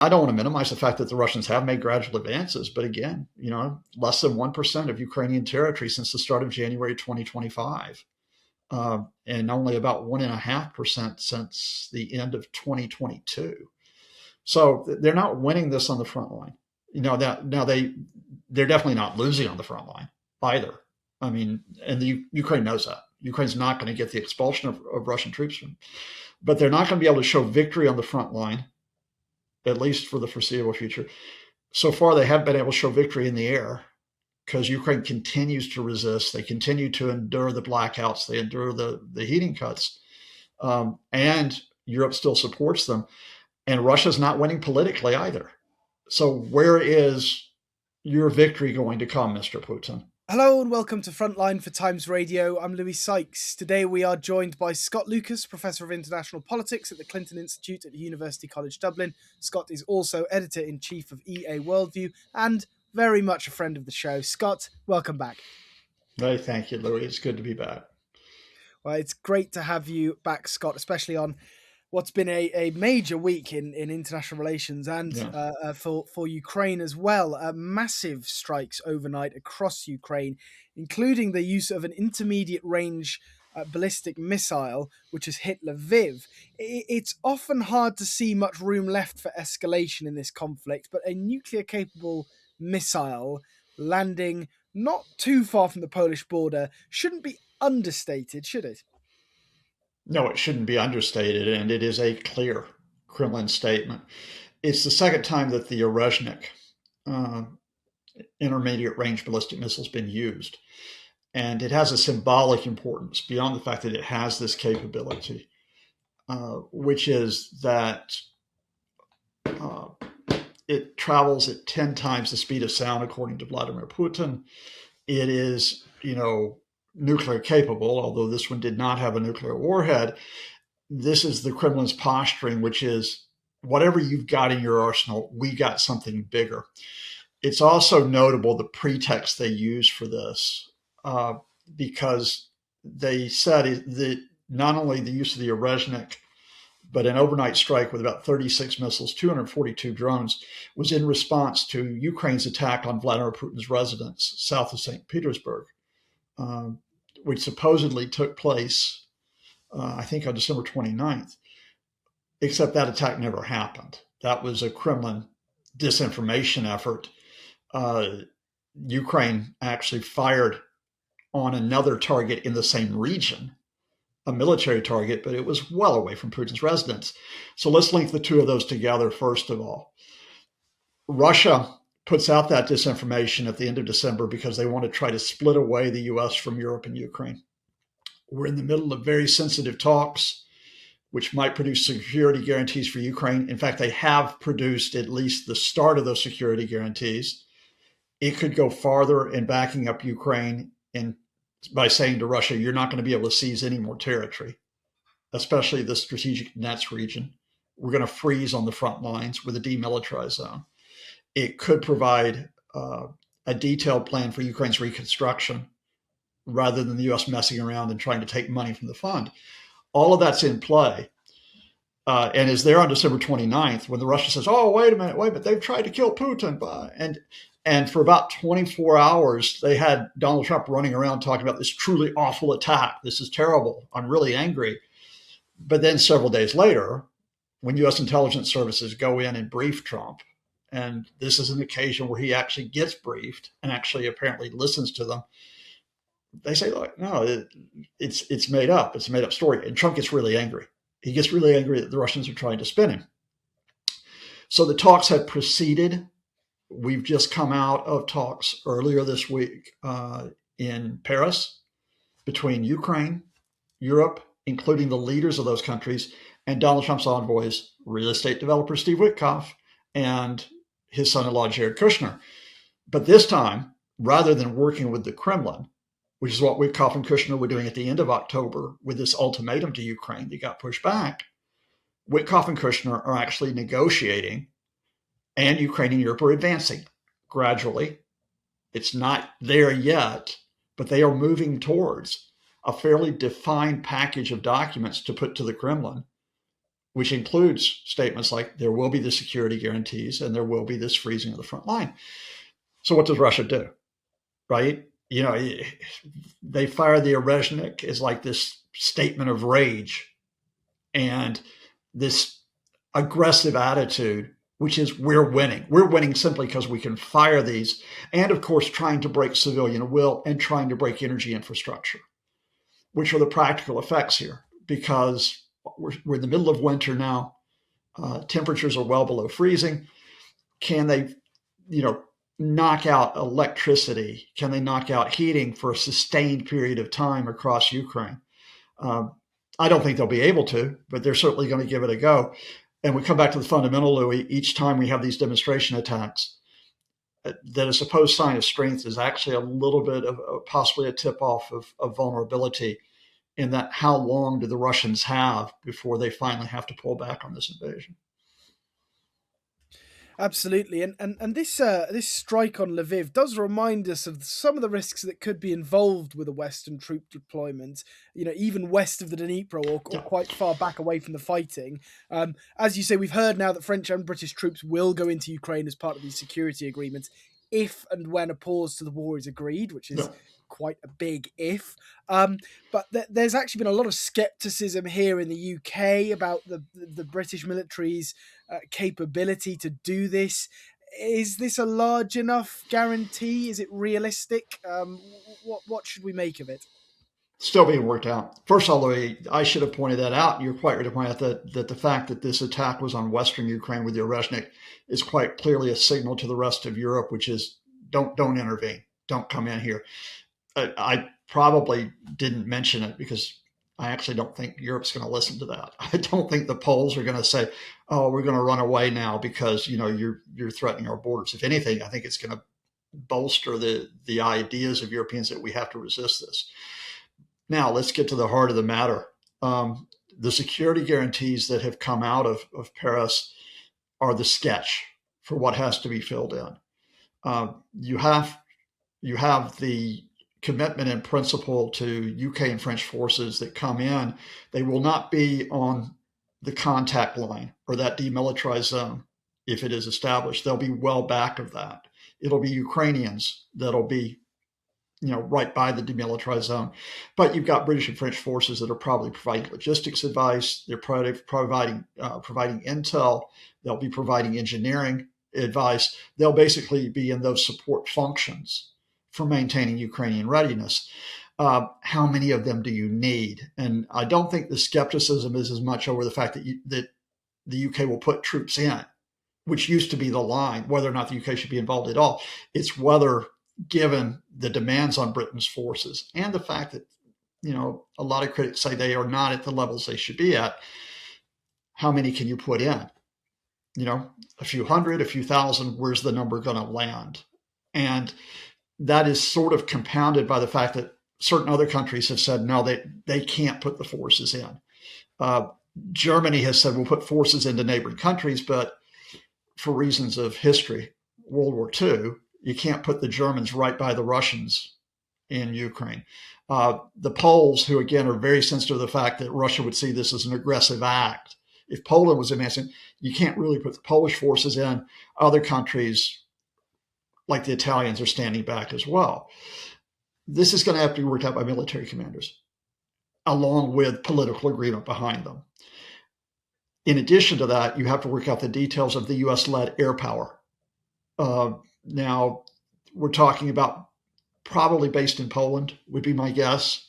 I don't want to minimize the fact that the Russians have made gradual advances, but again, less than 1% of Ukrainian territory since the start of January 2025, and only about 1.5% since the end of 2022. So they're not winning this on the front line. They're definitely not losing on the front line either. I mean, and Ukraine knows that. Ukraine's not going to get the expulsion of Russian troops, but they're not going to be able to show victory on the front line, at least for the foreseeable future. So far, they have been able to show victory in the air because Ukraine continues to resist. They continue to endure the blackouts. They endure the heating cuts. And Europe still supports them. And Russia's not winning politically either. So where is your victory going to come, Mr. Putin? Hello and welcome to Frontline for Times Radio. I'm Louis Sykes. Today we are joined by Scott Lucas, Professor of International Politics at the Clinton Institute at University College Dublin. Scott is also Editor-in-Chief of EA Worldview and very much a friend of the show. Scott, welcome back. Hey, thank you, Louis. It's good to be back. Well, it's great to have you back, Scott, especially on what's been a major week in international relations and for Ukraine as well. Massive strikes overnight across Ukraine, including the use of an intermediate range ballistic missile, which has hit Lviv. It's often hard to see much room left for escalation in this conflict, but a nuclear-capable missile landing not too far from the Polish border shouldn't be understated, should it? No, it shouldn't be understated, and it is a clear Kremlin statement. It's the second time that the Orezhnik intermediate range ballistic missile has been used. And it has a symbolic importance beyond the fact that it has this capability, which is that it travels at 10 times the speed of sound, according to Vladimir Putin. It is, nuclear capable, although this one did not have a nuclear warhead. This is the Kremlin's posturing, which is whatever you've got in your arsenal, we got something bigger. It's also notable the pretext they use for this, because they said that not only the use of the Orezhnik, but an overnight strike with about 36 missiles, 242 drones, was in response to Ukraine's attack on Vladimir Putin's residence south of St. Petersburg. Which supposedly took place, I think, on December 29th, except that attack never happened. That was a Kremlin disinformation effort. Ukraine actually fired on another target in the same region, a military target, but it was well away from Putin's residence. So let's link the two of those together, first of all. Russia puts out that disinformation at the end of December because they want to try to split away the U.S. from Europe and Ukraine. We're in the middle of very sensitive talks, which might produce security guarantees for Ukraine. In fact, they have produced at least the start of those security guarantees. It could go farther in backing up Ukraine and by saying to Russia, you're not going to be able to seize any more territory, especially the strategic Donetsk region. We're going to freeze on the front lines with a demilitarized zone. It could provide a detailed plan for Ukraine's reconstruction rather than the U.S. messing around and trying to take money from the fund. All of that's in play and is there on December 29th when the Russia says, oh, wait a minute, but they've tried to kill Putin. And for about 24 hours, they had Donald Trump running around talking about this truly awful attack. This is terrible. I'm really angry. But then several days later, when U.S. intelligence services go in and brief Trump, and this is an occasion where he actually gets briefed and actually apparently listens to them, they say, like, no, it's made up. It's a made up story. And Trump gets really angry. He gets really angry that the Russians are trying to spin him. So the talks have proceeded. We've just come out of talks earlier this week in Paris between Ukraine, Europe, including the leaders of those countries, and Donald Trump's envoys, real estate developer Steve Witkoff, and his son-in-law, Jared Kushner. But this time, rather than working with the Kremlin, which is what Witkoff and Kushner were doing at the end of October with this ultimatum to Ukraine that got pushed back, Witkoff and Kushner are actually negotiating, and Ukraine and Europe are advancing gradually. It's not there yet, but they are moving towards a fairly defined package of documents to put to the Kremlin, which includes statements like there will be the security guarantees and there will be this freezing of the front line. So what does Russia do? Right? They fire the Orezhnik as like this statement of rage and this aggressive attitude, which is we're winning. We're winning simply because we can fire these, and of course, trying to break civilian will and trying to break energy infrastructure, which are the practical effects here. Because we're in the middle of winter now, temperatures are well below freezing. Can they, knock out electricity? Can they knock out heating for a sustained period of time across Ukraine? I don't think they'll be able to, but they're certainly going to give it a go. And we come back to the fundamental, Louis, each time we have these demonstration attacks, that a supposed sign of strength is actually a little bit of possibly a tip-off of vulnerability, in that how long do the Russians have before they finally have to pull back on this invasion? Absolutely, and this strike on Lviv does remind us of some of the risks that could be involved with a Western troop deployment. Even west of the Dnipro, or quite far back away from the fighting. As you say, we've heard now that French and British troops will go into Ukraine as part of these security agreements, if and when a pause to the war is agreed, which is quite a big if. But there's actually been a lot of skepticism here in the UK about the British military's capability to do this. Is this a large enough guarantee? Is it realistic? What should we make of it? Still being worked out. First of all, I should have pointed that out. You're quite right to point out that the fact that this attack was on Western Ukraine with the Orezhnik is quite clearly a signal to the rest of Europe, which is don't intervene, don't come in here. I probably didn't mention it because I actually don't think Europe's going to listen to that. I don't think the Poles are going to say, "Oh, we're going to run away now because you're threatening our borders." If anything, I think it's going to bolster the ideas of Europeans that we have to resist this. Now, let's get to the heart of the matter. The security guarantees that have come out of Paris are the sketch for what has to be filled in. You have the commitment in principle to UK and French forces that come in. They will not be on the contact line or that demilitarized zone if it is established. They'll be well back of that. It'll be Ukrainians that'll be right by the demilitarized zone. But you've got British and French forces that are probably providing logistics advice. They're providing intel. They'll be providing engineering advice. They'll basically be in those support functions for maintaining Ukrainian readiness. How many of them do you need? And I don't think the skepticism is as much over the fact that the UK will put troops in, which used to be the line, whether or not the UK should be involved at all. It's whether, given the demands on Britain's forces and the fact that, a lot of critics say they are not at the levels they should be at, how many can you put in? A few hundred, a few thousand, where's the number going to land? And that is sort of compounded by the fact that certain other countries have said, no, they can't put the forces in. Germany has said, we'll put forces into neighboring countries, but for reasons of history, World War II, you can't put the Germans right by the Russians in Ukraine. The Poles, who again are very sensitive to the fact that Russia would see this as an aggressive act. If Poland was advancing, you can't really put the Polish forces in. Other countries, like the Italians, are standing back as well. This is going to have to be worked out by military commanders, along with political agreement behind them. In addition to that, you have to work out the details of the U.S.-led air power. Now, we're talking about probably based in Poland, would be my guess,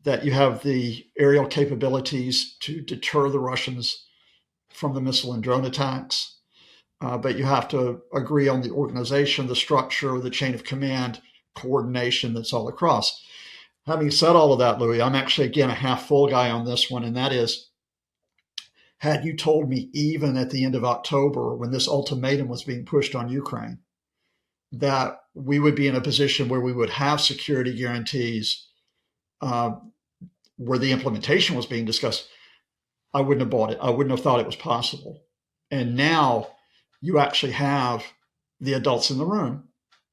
that you have the aerial capabilities to deter the Russians from the missile and drone attacks. But you have to agree on the organization, the structure, the chain of command, coordination that's all across. Having said all of that, Louis, I'm actually, again, a half full guy on this one, and that is, had you told me even at the end of October, when this ultimatum was being pushed on Ukraine, that we would be in a position where we would have security guarantees where the implementation was being discussed, I wouldn't have bought it. I wouldn't have thought it was possible. And now you actually have the adults in the room,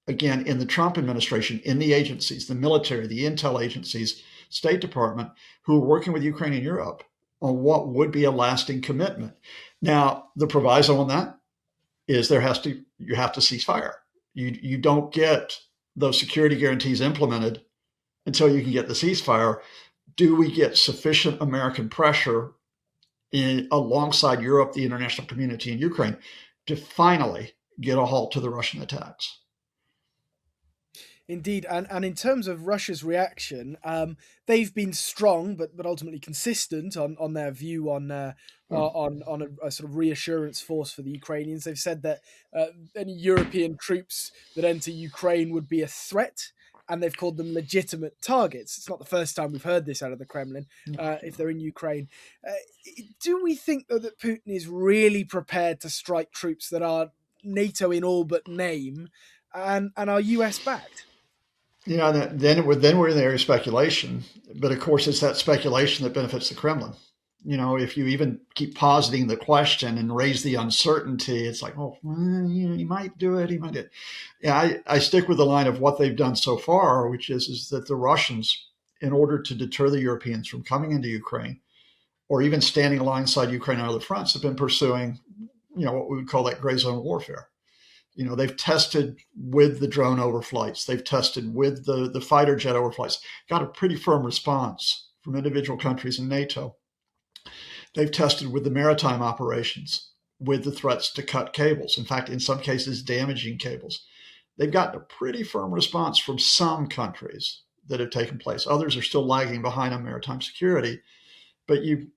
again, in the Trump administration, in the agencies, the military, the intel agencies, State Department, who are working with Ukraine and Europe on what would be a lasting commitment. Now, the proviso on that is you have to cease fire. You don't get those security guarantees implemented until you can get the ceasefire. Do we get sufficient American pressure alongside Europe, the international community, and Ukraine to finally get a halt to the Russian attacks? Indeed, and in terms of Russia's reaction, they've been strong, but ultimately consistent on their view on a sort of reassurance force for the Ukrainians. They've said that any European troops that enter Ukraine would be a threat, and they've called them legitimate targets. It's not the first time we've heard this out of the Kremlin. If they're in Ukraine, do we think though that Putin is really prepared to strike troops that are NATO in all but name and are US backed? Then we're in the area of speculation, but of course it's that speculation that benefits the Kremlin. If you even keep positing the question and raise the uncertainty, it's like, oh, well, he might do it. He might do it. Yeah, I stick with the line of what they've done so far, which is that the Russians, in order to deter the Europeans from coming into Ukraine, or even standing alongside Ukraine on other fronts, have been pursuing, what we would call that gray zone warfare. They've tested with the drone overflights. They've tested with the fighter jet overflights, got a pretty firm response from individual countries in NATO. They've tested with the maritime operations, with the threats to cut cables. In fact, in some cases, damaging cables. They've gotten a pretty firm response from some countries that have taken place. Others are still lagging behind on maritime security. But you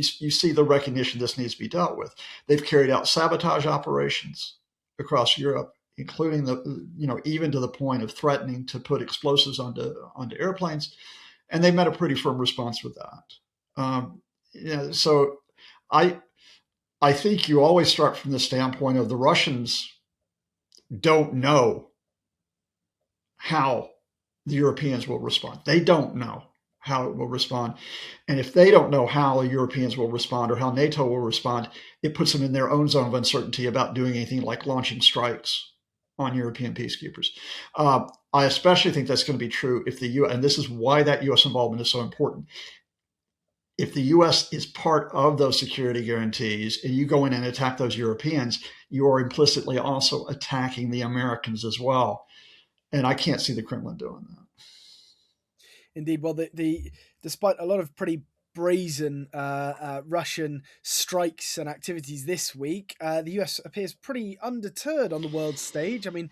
see the recognition this needs to be dealt with. They've carried out sabotage operations across Europe, including even to the point of threatening to put explosives onto airplanes, and they met a pretty firm response with that. So I think you always start from the standpoint of the Russians don't know how the Europeans will respond. They don't know how it will respond. And if they don't know how the Europeans will respond or how NATO will respond, it puts them in their own zone of uncertainty about doing anything like launching strikes on European peacekeepers. I especially think that's going to be true if the U.S., and this is why that U.S. involvement is so important. If the U.S. is part of those security guarantees and you go in and attack those Europeans, you are implicitly also attacking the Americans as well. And I can't see the Kremlin doing that. Indeed. Well, despite a lot of pretty brazen Russian strikes and activities this week, the US appears pretty undeterred on the world stage. I mean,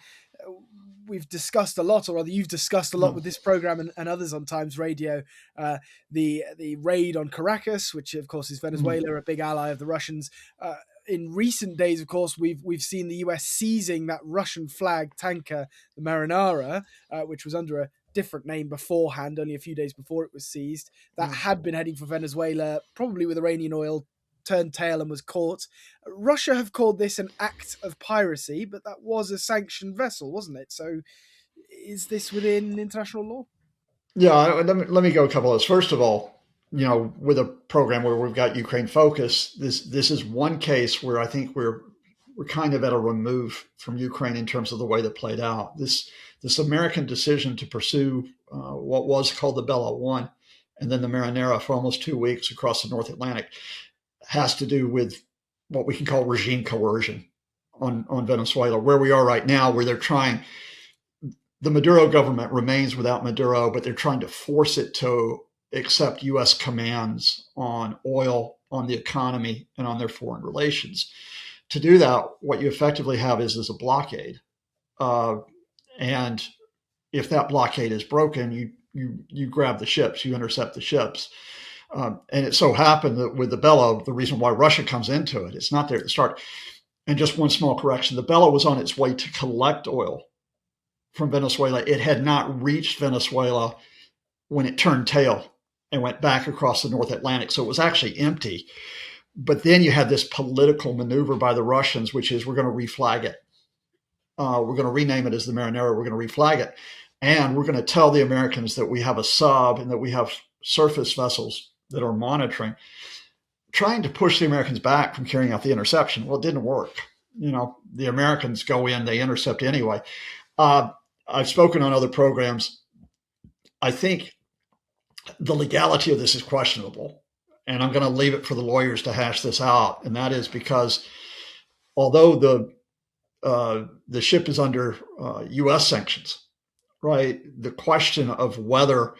we've discussed a lot, or rather you've discussed a lot with this program and others on Times Radio, the raid on Caracas, which of course is Venezuela, a big ally of the Russians. In recent days, of course, we've seen the US seizing that Russian flag tanker, the Marinara, which was under a different name beforehand, only a few days before it was seized, that had been heading for Venezuela, probably with Iranian oil, turned tail and was caught. Russia have called this an act of piracy, but that was a sanctioned vessel, wasn't it? So is this within international law? Yeah, let me go a couple of those. First of all, with a program where we've got Ukraine focus, this is one case where I think we're kind of at a remove from Ukraine in terms of the way that played out. This American decision to pursue what was called the Bella 1 and then the Marinara for almost 2 weeks across the North Atlantic has to do with what we can call regime coercion on Venezuela, where we are right now, where they're trying, the Maduro government remains without Maduro, but they're trying to force it to accept U.S. commands on oil, on the economy, and on their foreign relations. To do that, what you effectively have is a blockade. And if that blockade is broken, you grab the ships, you intercept the ships. And it so happened that with the Bella, the reason why Russia comes into it, it's not there at the start. And just one small correction, the Bella was on its way to collect oil from Venezuela. It had not reached Venezuela when it turned tail and went back across the North Atlantic. So it was actually empty. But then you had this political maneuver by the Russians, which is we're going to reflag it. We're going to rename it as the Marinara. We're going to reflag it. And we're going to tell the Americans that we have a sub and that we have surface vessels that are monitoring, trying to push the Americans back from carrying out the interception. Well, it didn't work. The Americans go in, they intercept anyway. I've spoken on other programs. I think the legality of this is questionable. and I'm going to leave it for the lawyers to hash this out. And that is because although the ship is under U.S. sanctions, right? The question of whether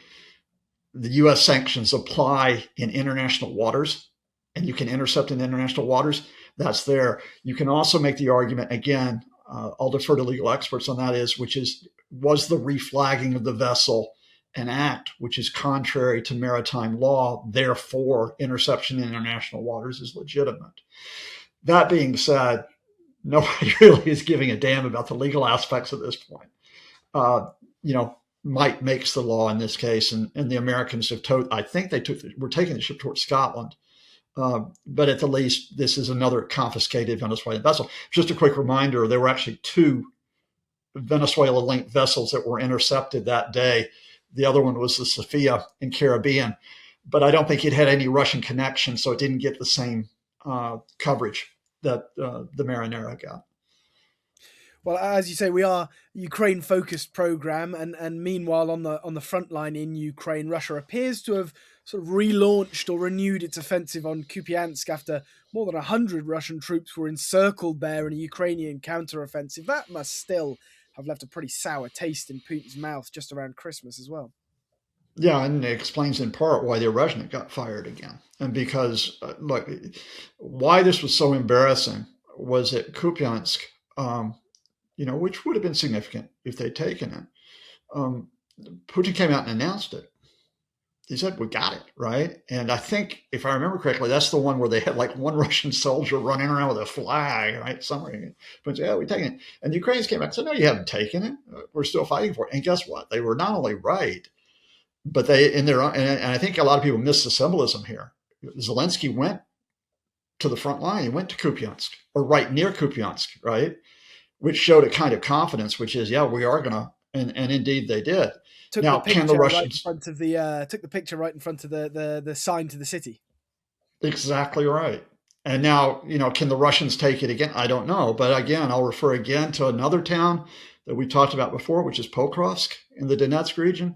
the U.S. sanctions apply in international waters and you can intercept in international waters, that's there. You can also make the argument, again, I'll defer to legal experts on that, was the reflagging of the vessel an act which is contrary to maritime law, therefore interception in international waters is legitimate. That being said, nobody really is giving a damn about the legal aspects at this point. Might makes the law in this case, and the Americans have we're taking the ship towards Scotland. But at the least, this is another confiscated Venezuelan vessel. Just a quick reminder, there were actually 2 Venezuela-linked vessels that were intercepted that day. The other one was the Sophia in Caribbean, but I don't think it had any Russian connection, so it didn't get the same coverage that the Marinera got. Well, as you say, we are a Ukraine-focused program, and meanwhile, on the front line in Ukraine, Russia appears to have sort of relaunched or renewed its offensive on Kupiansk after more than 100 Russian troops were encircled there in a Ukrainian counteroffensive. That must still have left a pretty sour taste in Putin's mouth just around Christmas as well. Yeah, and it explains in part why the Rezhnik got fired again. And because, look, why this was so embarrassing was that Kupiansk, which would have been significant if they'd taken it, Putin came out and announced it. He said, we got it, right? And I think, if I remember correctly, that's the one where they had like one Russian soldier running around with a flag, right? Somewhere. But yeah, we're taking it. And the Ukrainians came back and said, no, you haven't taken it. We're still fighting for it. And guess what? They were not only right, but they, in their own, and I think a lot of people miss the symbolism here. Zelensky went to the front line. He went to Kupiansk, or right near Kupiansk, right? Which showed a kind of confidence, which is, yeah, we are going to, and indeed they did. Took the picture right in front of the sign to the city. Exactly right. And now, can the Russians take it again? I don't know. But again, I'll refer again to another town that we talked about before, which is Pokrovsk in the Donetsk region.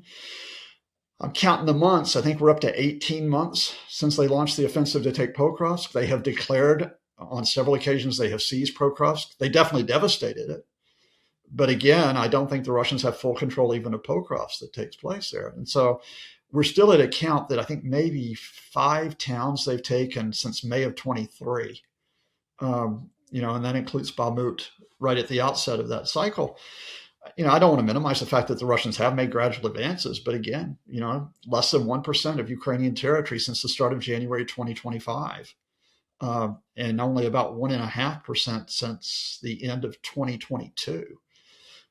I'm counting the months. I think we're up to 18 months since they launched the offensive to take Pokrovsk. They have declared on several occasions they have seized Pokrovsk. They definitely devastated it. But again, I don't think the Russians have full control even of Pokrovsk that takes place there. And so we're still at a count that I think maybe 5 towns they've taken since May of 23. And that includes Bakhmut right at the outset of that cycle. I don't want to minimize the fact that the Russians have made gradual advances, but again, less than 1% of Ukrainian territory since the start of January 2025, and only about 1.5% since the end of 2022.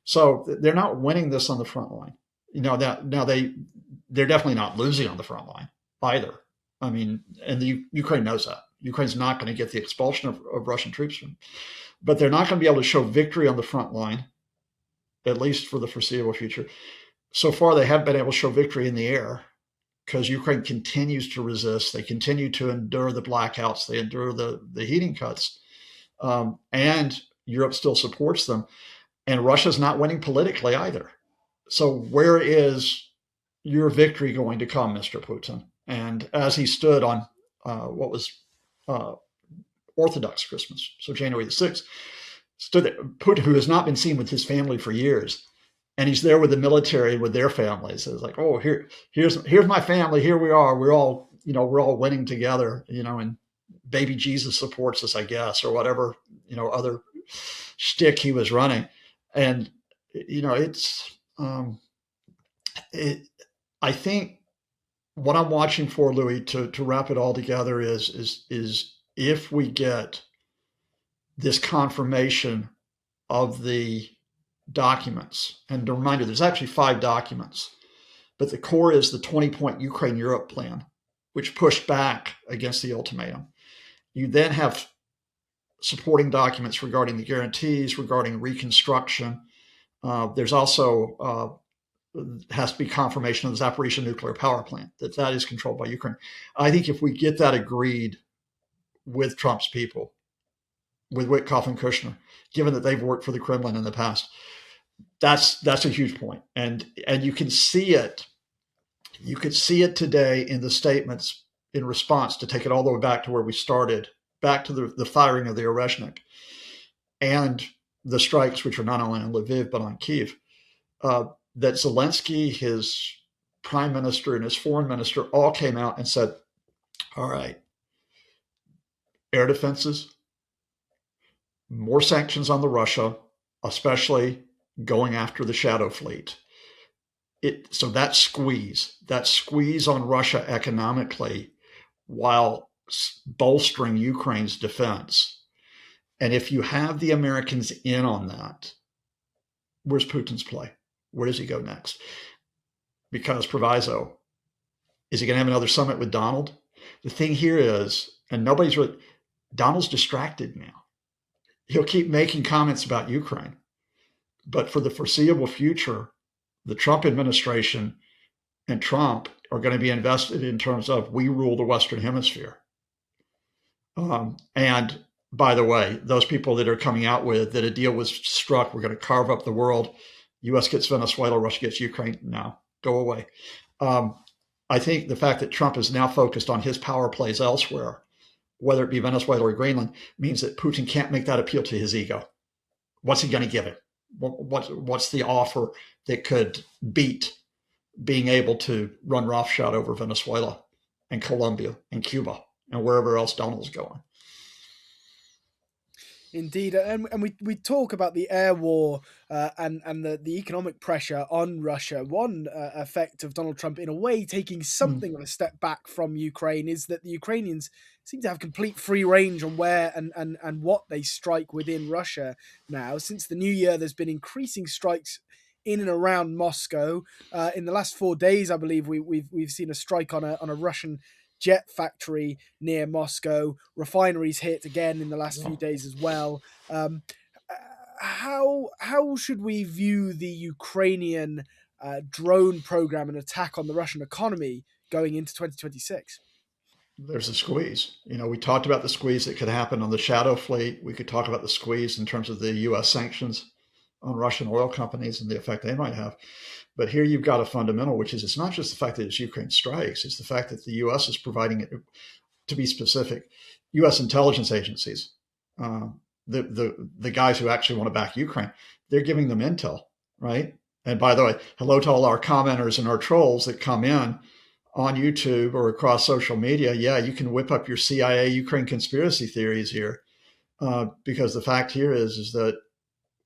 So they're not winning this on the front line. They're definitely not losing on the front line either. I mean, and Ukraine knows that. Ukraine's not going to get the expulsion of Russian troops, but they're not going to be able to show victory on the front line, at least for the foreseeable future. So far, they have been able to show victory in the air because Ukraine continues to resist. They continue to endure the blackouts. They endure the heating cuts. And Europe still supports them. And Russia's not winning politically either. So where is your victory going to come, Mr. Putin? And as he stood on what was Orthodox Christmas, so January the 6th, stood there, Putin, who has not been seen with his family for years, and he's there with the military and with their families. It's like, oh, here's my family. Here we are. We're all winning together. And baby Jesus supports us, I guess, or whatever other shtick he was running. And it's I think what I'm watching for, Louis, to wrap it all together is if we get this confirmation of the documents, and a reminder, there's actually 5 documents, but the core is the 20-point Ukraine-Europe plan, which pushed back against the ultimatum. You then have supporting documents regarding the guarantees, regarding reconstruction. There's also has to be confirmation of the Zaporizhzhia nuclear power plant, that is controlled by Ukraine. I think if we get that agreed with Trump's people, with Witkoff and Kushner, given that they've worked for the Kremlin in the past, that's a huge point. And you can see it. You could see it today in the statements in response, to take it all the way back to where we started, back to the firing of the Orezhnik and the strikes, which are not only on Lviv but on Kiev, that Zelensky, his prime minister, and his foreign minister all came out and said, all right, air defenses, more sanctions on the Russia, especially going after the shadow fleet. So that squeeze on Russia economically while bolstering Ukraine's defense. And if you have the Americans in on that, where's Putin's play? Where does he go next? Because proviso, is he going to have another summit with Donald? The thing here is, and Donald's distracted now. He'll keep making comments about Ukraine. But for the foreseeable future, the Trump administration and Trump are going to be invested in terms of we rule the Western Hemisphere. And by the way, those people that are coming out with that a deal was struck, we're going to carve up the world, U.S. gets Venezuela, Russia gets Ukraine, no, go away. I think the fact that Trump is now focused on his power plays elsewhere, whether it be Venezuela or Greenland, means that Putin can't make that appeal to his ego. What's he going to give him? What's the offer that could beat being able to run roughshod over Venezuela and Colombia and Cuba and wherever else Donald's going? Indeed, and we talk about the air war and the economic pressure on Russia. One effect of Donald Trump, in a way, taking something of a step back from Ukraine is that the Ukrainians seem to have complete free range on where and what they strike within Russia now. Since the new year, there's been increasing strikes in and around Moscow. In the last 4 days, I believe we've seen a strike on a Russian jet factory near Moscow. Refineries hit again in the last few days as well. How should we view the Ukrainian drone program and attack on the Russian economy going into 2026? There's a squeeze. We talked about the squeeze that could happen on the shadow fleet. We could talk about the squeeze in terms of the U.S. sanctions on Russian oil companies and the effect they might have. But here you've got a fundamental, which is it's not just the fact that it's Ukraine strikes, it's the fact that the U.S. is providing it, to be specific, U.S. intelligence agencies, the guys who actually want to back Ukraine, they're giving them intel, right? And by the way, hello to all our commenters and our trolls that come in on YouTube or across social media. Yeah, you can whip up your CIA Ukraine conspiracy theories here, because the fact here is that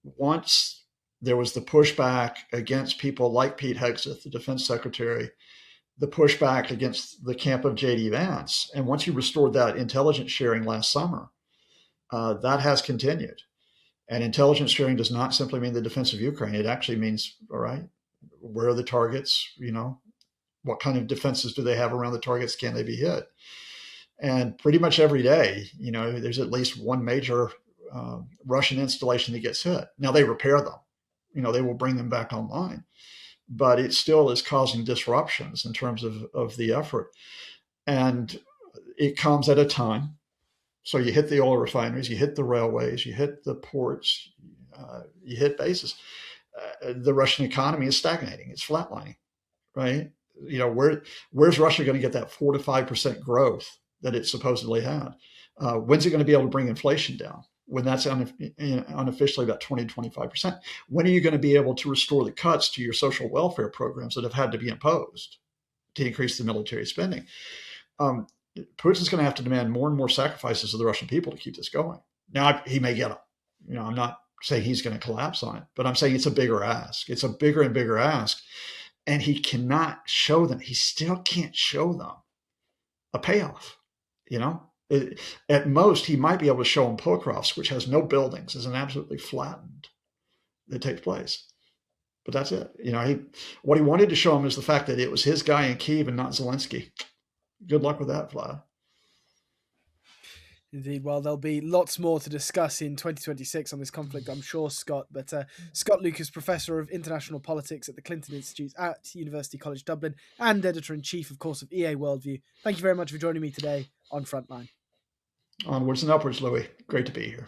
once there was the pushback against people like Pete Hegseth, the defense secretary, the pushback against the camp of J.D. Vance. And once you restored that intelligence sharing last summer, that has continued. And intelligence sharing does not simply mean the defense of Ukraine. It actually means, all right, where are the targets? What kind of defenses do they have around the targets? Can they be hit? And pretty much every day, there's at least one major Russian installation that gets hit. Now they repair them. They will bring them back online, but it still is causing disruptions in terms of the effort. And it comes at a time. So you hit the oil refineries, you hit the railways, you hit the ports, you hit bases. The Russian economy is stagnating. It's flatlining, right? Where's Russia going to get that 4 to 5% growth that it supposedly had? When's it going to be able to bring inflation down? When that's unofficially about 20 to 25%. When are you going to be able to restore the cuts to your social welfare programs that have had to be imposed to increase the military spending? Putin's going to have to demand more and more sacrifices of the Russian people to keep this going. Now, he may get them. I'm not saying he's going to collapse on it, but I'm saying it's a bigger ask. It's a bigger and bigger ask. And he cannot show them. He still can't show them a payoff, At most, he might be able to show them Pokrovsk, which has no buildings, is an absolutely flattened that takes place. But that's it. What he wanted to show him is the fact that it was his guy in Kyiv and not Zelensky. Good luck with that, Vlad. Indeed. Well, there'll be lots more to discuss in 2026 on this conflict, I'm sure, Scott. But Scott Lucas, Professor of International Politics at the Clinton Institute at University College Dublin and Editor-in-Chief, of course, of EA Worldview. Thank you very much for joining me today on Frontline. Onwards and upwards, Louis. Great to be here.